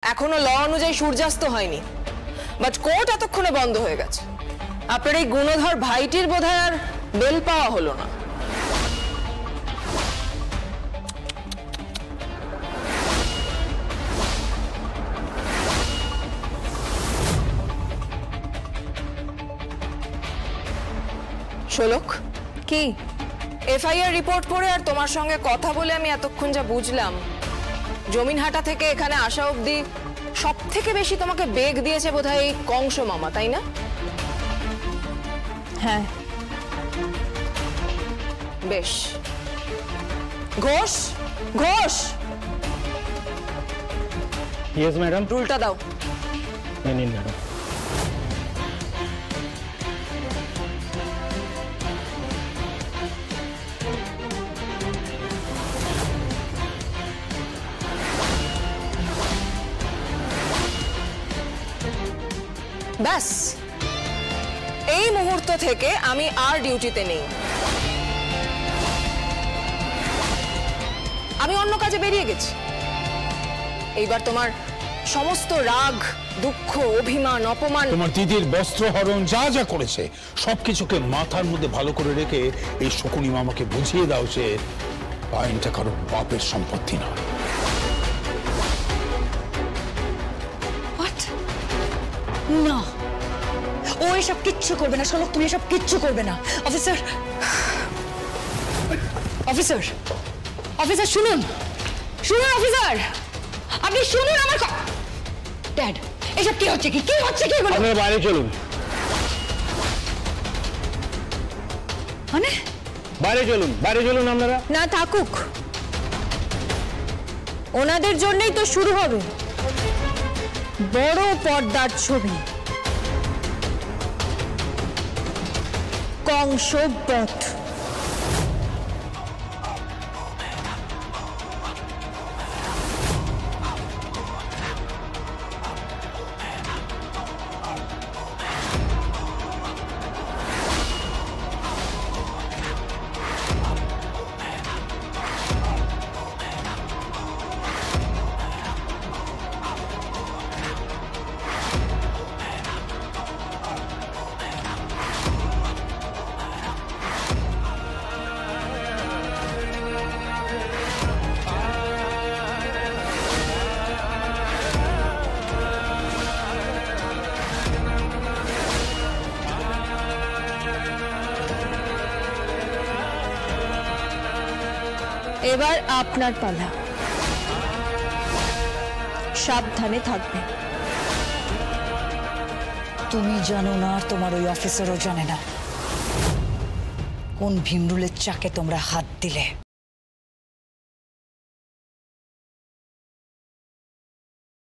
এখনো ল অনুযায়ী সূর্যাস্ত হয়নি, বাট কোর্ট এতক্ষণে বন্ধ হয়ে গেছে। আপনার এই গুণধর ভাইটির বোধহয় আর বেল পাওয়া হলো না। শোলক, কি? এফআইআর রিপোর্ট করে আর তোমার সঙ্গে কথা বলে আমি এতক্ষণ যা বুঝলাম, জমিনহাটা থেকে এখানে আসা অবধি সব থেকে বেশি তোমাকে বেগ দিয়েছে বোধহয় এই কংস মামা, তাই না? হ্যাঁ। বেশ। Ghosh, Ghosh, yes madam. রুলটা দাও। নিন ম্যাডাম। ব্যাস, এই মুহূর্ত থেকে আমি আর ডিউটিতে নেই, আমি অন্য কাজে বেরিয়ে গেছি। এইবার তোমার সমস্ত রাগ, দুঃখ, অভিমান, অপমান, তোমার দিদির বস্ত্রহরণ যা যা করেছে সবকিছুকে মাথার মধ্যে ভালো করে রেখে এই শকুনি মামাকে বুঝিয়ে দাও যে আইনটা কারো বাপের সম্পত্তি নয়। না, ও এসব কিচ্ছু করবে না। শোলক, তুমি এসব কিচ্ছু করবে না। অফিসার, অফিসার, অফিসার শুনুন, শুনুন অফিসার, আপনি শুনুন আমার ড্যাড, এসব কি হচ্ছে? কি হচ্ছে? কি বলুন? আপনারা বাইরে চলুন। মানে বাইরে চলুন, বাইরে চলুন আপনারা। না, থাকুক, ওনাদের জন্যই তো শুরু হবে বড় পর্দার ছবি, কংসবধ। এবার আপনার পালা, সাবধানে থাকবে। তুমি জানো না, আর তোমার ওই অফিসারও জানে না কোন ভীমরুলের চাকে তোমরা হাত দিলে।